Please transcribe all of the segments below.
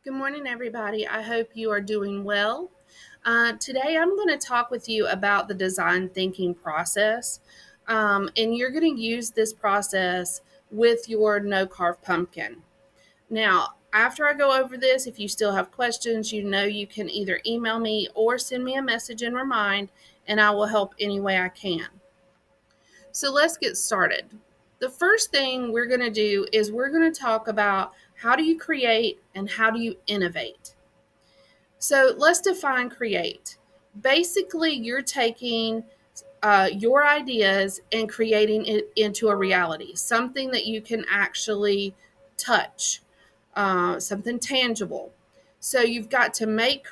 Good morning, everybody. I hope you are doing well. Today, I'm going to talk with you about the design thinking process, and you're going to use this process with your no carve pumpkin. Now, after I go over this, if you still have questions, you can either email me or send me a message and remind, and I will help any way I can. So let's get started. The first thing we're going to do is we're going to talk about how do you create and how do you innovate. So let's define create. Basically, you're taking your ideas and creating it into a reality, something that you can actually touch, something tangible. So you've got to make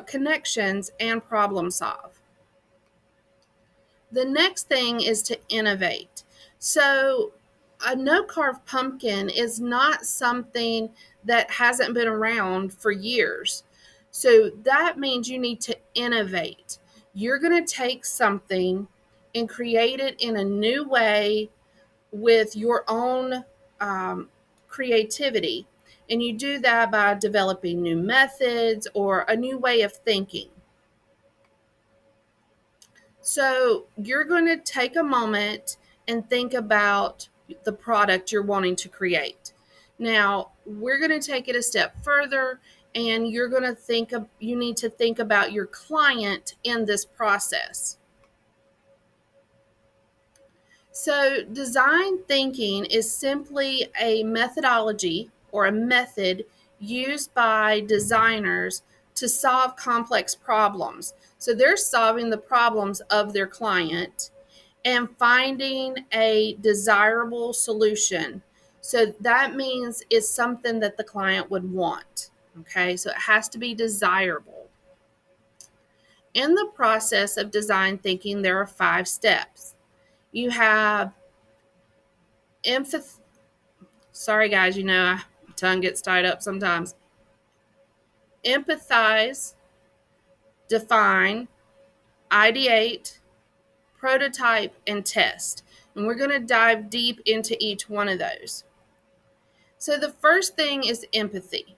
connections and problem solve. The next thing is to innovate. So a no carve pumpkin is not something that hasn't been around for years. So that means you need to innovate. You're going to take something and create it in a new way with your own creativity. And you do that by developing new methods or a new way of thinking. So you're going to take a moment and think about the product you're wanting to create. Now, we're going to take it a step further, and you need to think about your client in this process. So, design thinking is simply a methodology or a method used by designers to solve complex problems. So, they're solving the problems of their client and finding a desirable solution. So, that means it's something that the client would want. Okay, so it has to be desirable. In the process of design thinking, there are 5 steps. You have empathy. Sorry, guys, my tongue gets tied up sometimes. Empathize, define, ideate, prototype, and test. And we're going to dive deep into each one of those. So the first thing is empathy.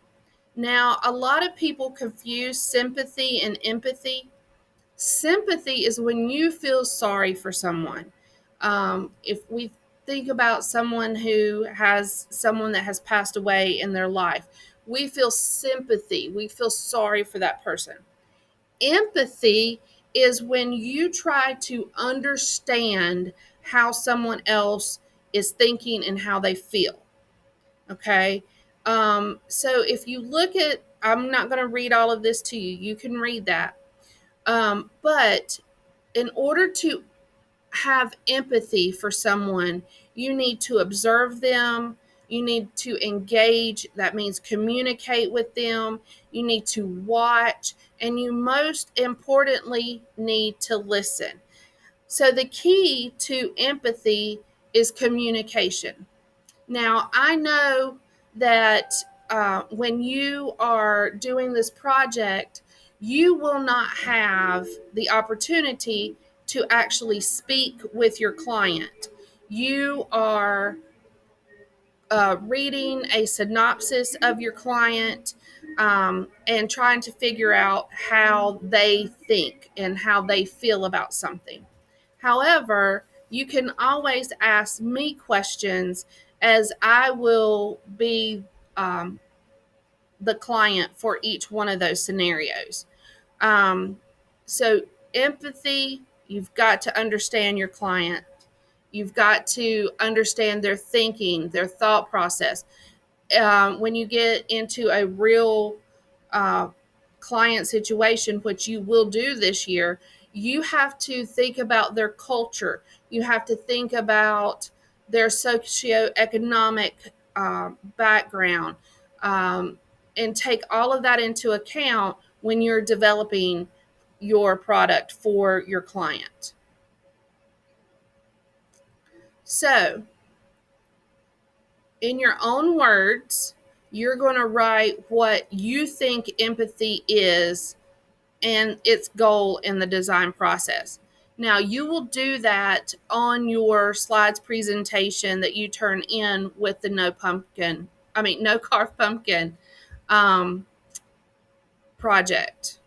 Now, a lot of people confuse sympathy and empathy. Sympathy is when you feel sorry for someone. If we think about someone that has passed away in their life, we feel sympathy. We feel sorry for that person. Empathy is when you try to understand how someone else is thinking and how they feel. Okay. So if you look at, I'm not going to read all of this to you. You can read that. But in order to have empathy for someone, you need to observe them. You need to engage. That means communicate with them. You need to watch. And you most importantly need to listen. So the key to empathy is communication. Now, I know that when you are doing this project, you will not have the opportunity to actually speak with your client. You are reading a synopsis of your client and trying to figure out how they think and how they feel about something. However, you can always ask me questions as I will be the client for each one of those scenarios. Um, so, empathy, you've got to understand your client. You've got to understand their thinking, their thought process. When you get into a real uh, client situation, which you will do this year, you have to think about their culture. You have to think about their socioeconomic background and take all of that into account when you're developing your product for your client. So, in your own words, you're going to write what you think empathy is and its goal in the design process. Now, you will do that on your slides presentation that you turn in with the no carve pumpkin. project.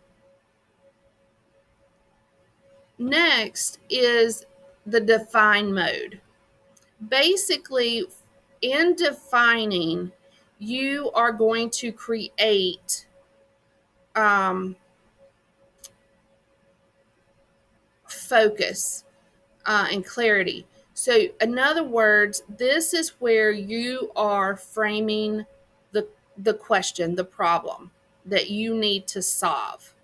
Next is the define mode. Basically, in defining, you are going to create focus and clarity. So, in other words, this is where you are framing the question, the problem that you need to solve.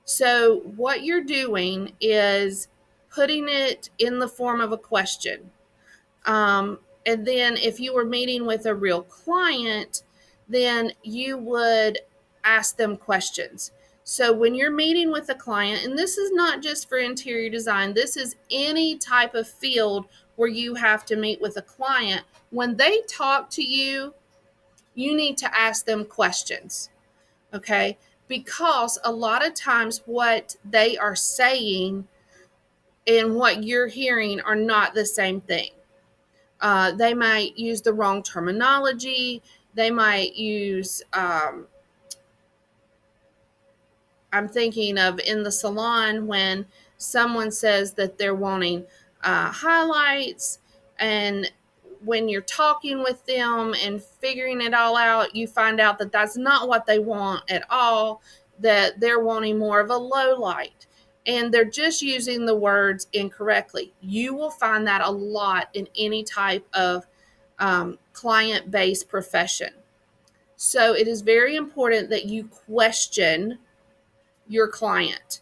So, what you're doing is putting it in the form of a question. And then, if you were meeting with a real client, then you would ask them questions. So, when you're meeting with a client, and this is not just for interior design, this is any type of field where you have to meet with a client, when they talk to you, you need to ask them questions. Okay? Because a lot of times what they are saying and what you're hearing are not the same thing. They might use the wrong terminology. They might use, I'm thinking of in the salon when someone says that they're wanting highlights, and when you're talking with them and figuring it all out, you find out that that's not what they want at all, that they're wanting more of a low light. And they're just using the words incorrectly. You will find that a lot in any type of client-based profession. So it is very important that you question your client.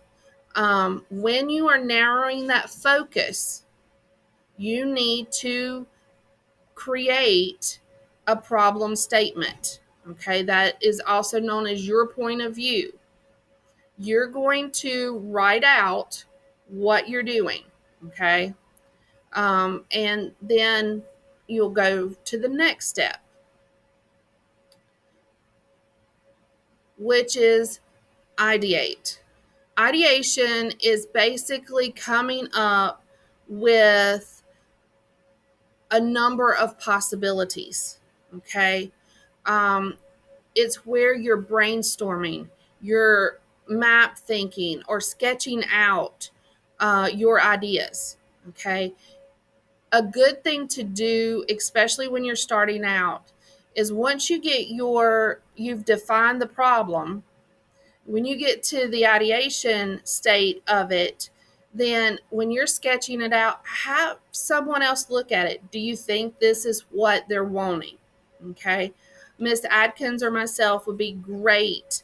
When you are narrowing that focus, you need to create a problem statement. Okay, that is also known as your point of view. You're going to write out what you're doing. Okay, and then you'll go to the next step, which is ideate. Ideation is basically coming up with a number of possibilities. Okay. It's where you're brainstorming, you're map thinking, or sketching out your ideas. Okay. A good thing to do, especially when you're starting out, is once you've defined the problem, when you get to the ideation state of it, then when you're sketching it out, have someone else look at it. Do you think this is what they're wanting? Okay. Miss Adkins or myself would be great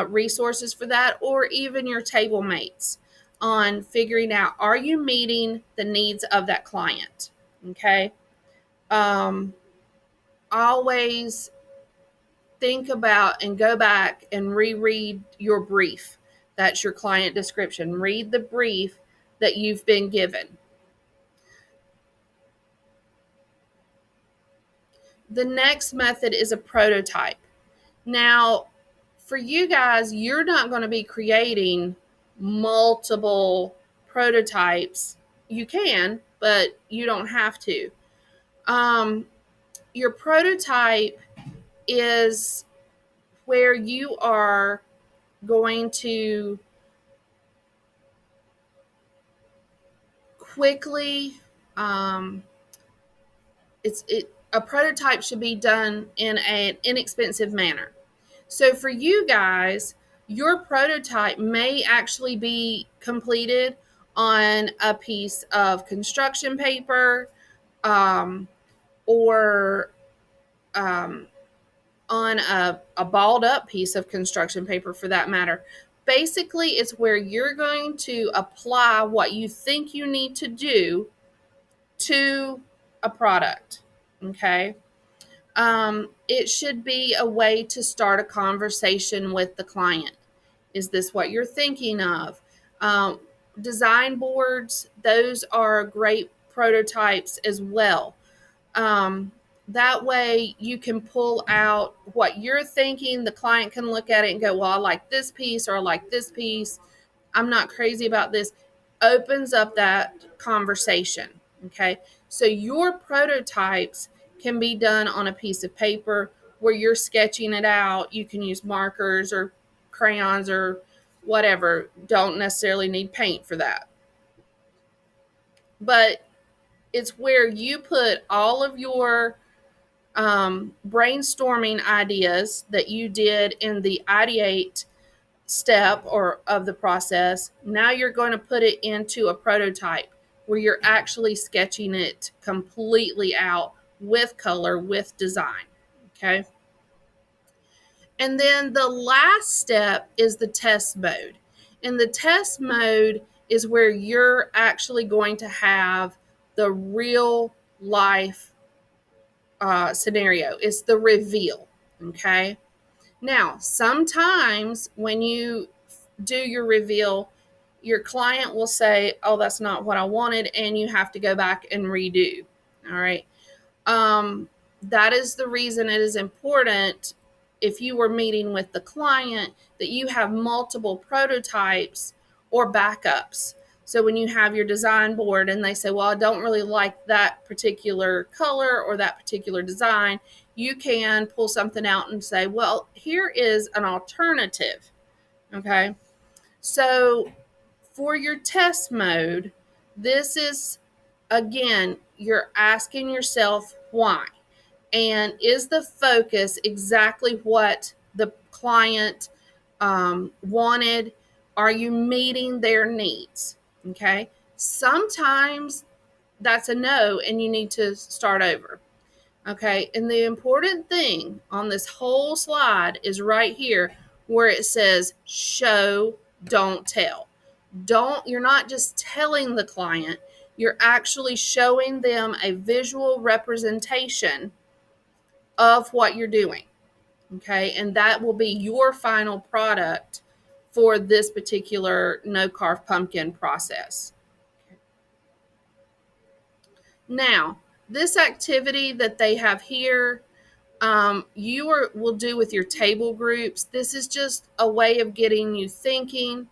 resources for that, or even your table mates on figuring out, are you meeting the needs of that client? Okay. Always think about and go back and reread your brief. That's your client description. Read the brief that you've been given. The next method is a prototype. Now, for you guys, you're not going to be creating multiple prototypes. You can, but you don't have to. Your prototype is where you are going to quickly a prototype should be done in an inexpensive manner. So for you guys, your prototype may actually be completed on a piece of construction paper, or on a balled up piece of construction paper for that matter. Basically, it's where you're going to apply what you think you need to do to a product. Okay. It should be a way to start a conversation with the client. Is this what you're thinking of? Design boards, those are great prototypes as well. That way you can pull out what you're thinking. The client can look at it and go, well, I like this piece, or I like this piece. I'm not crazy about this. Opens up that conversation. Okay. So your prototypes can be done on a piece of paper where you're sketching it out. You can use markers or crayons or whatever. Don't necessarily need paint for that. But it's where you put all of your brainstorming ideas that you did in the ideate step or of the process. Now you're going to put it into a prototype where you're actually sketching it completely out with color, with design. Okay. And then the last step is the test mode. And the test mode is where you're actually going to have the real life scenario. It's the reveal. Okay. Now, sometimes when you do your reveal, your client will say, oh, that's not what I wanted, and you have to go back and redo. All right. That is the reason it is important, if you were meeting with the client, that you have multiple prototypes or backups. So when you have your design board and they say, well, I don't really like that particular color or that particular design, you can pull something out and say, well, here is an alternative. Okay. So for your test mode, this is, again, you're asking yourself why. And is the focus exactly what the client wanted? Are you meeting their needs? Okay. Sometimes that's a no and you need to start over. Okay. And the important thing on this whole slide is right here where it says show, don't tell. You're not just telling the client, you're actually showing them a visual representation of what you're doing. Okay. And that will be your final product for this particular no carve pumpkin process. Now, this activity that they have here, will do with your table groups. This is just a way of getting you thinking.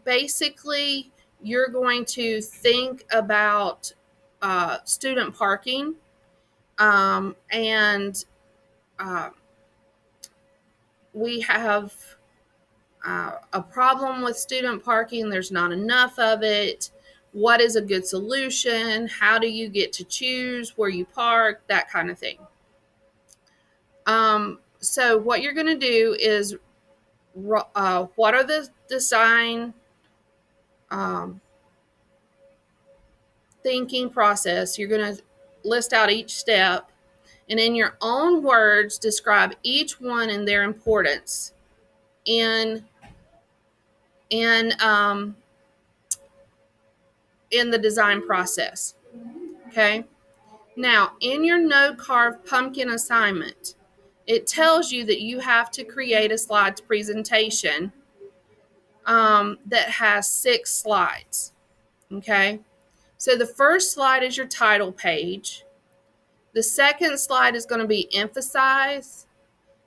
Basically, you're going to think about student parking, and we have a problem with student parking. There's not enough of it. What is a good solution? How do you get to choose where you park? That kind of thing. So what you're going to do is, what are the design thinking process? You're going to list out each step, and in your own words, describe each one and their importance in in the design process. Okay. Now, in your no carve pumpkin assignment, it tells you that you have to create a slides presentation that has 6 slides. Okay. So the first slide is your title page. The second slide is going to be emphasize.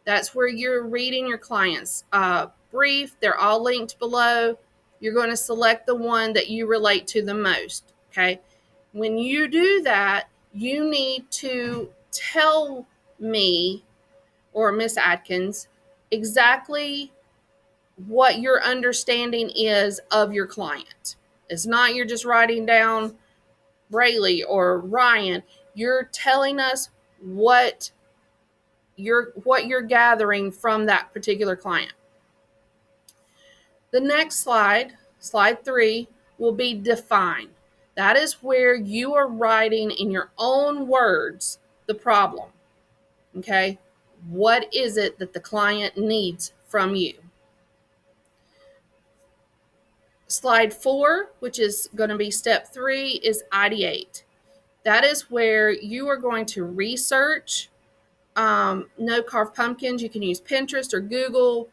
That's where you're reading your client's brief. They're all linked below. You're going to select the one that you relate to the most. Okay. When you do that, you need to tell me or Miss Atkins exactly what your understanding is of your client. It's not you're just writing down Braylee or Ryan. You're telling us what you're gathering from that particular client. The next slide, slide 3, will be define. That is where you are writing in your own words the problem. Okay? What is it that the client needs from you? Slide 4, which is going to be step 3, is ideate. That is where you are going to research no carve pumpkins. You can use Pinterest or Google.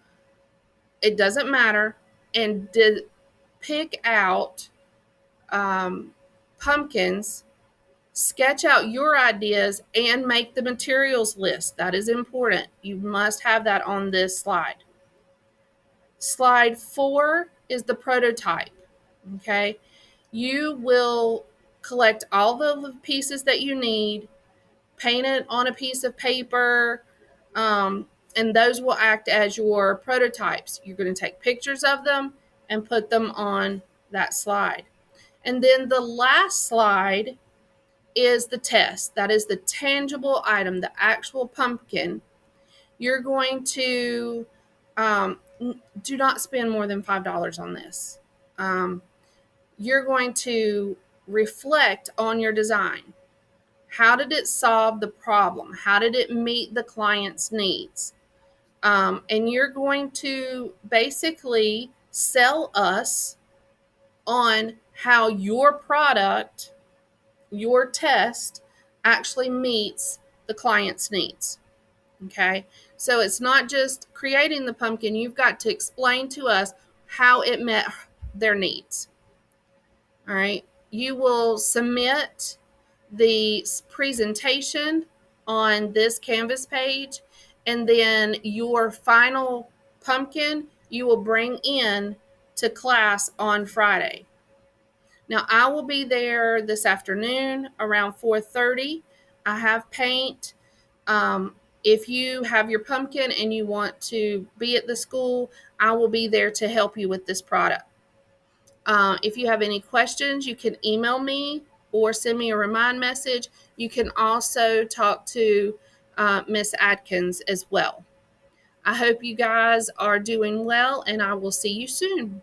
It doesn't matter. And pick out pumpkins, sketch out your ideas, and make the materials list. That is important. You must have that on this slide. Slide 4 is the prototype. Okay. You will collect all the pieces that you need, paint it on a piece of paper, And those will act as your prototypes. You're going to take pictures of them and put them on that slide. And then the last slide is the test. That is the tangible item, the actual pumpkin. You're going to do not spend more than $5 on this. You're going to reflect on your design. How did it solve the problem? How did it meet the client's needs? And you're going to basically sell us on how your product, your test, actually meets the client's needs. Okay, so it's not just creating the pumpkin, you've got to explain to us how it met their needs. All right, you will submit the presentation on this Canvas page, and then your final pumpkin you will bring in to class on Friday. Now, I will be there this afternoon around 4:30. I have paint. If you have your pumpkin and you want to be at the school, I will be there to help you with this product. If you have any questions, you can email me or send me a remind message. You can also talk to Miss Adkins as well. I hope you guys are doing well, and I will see you soon.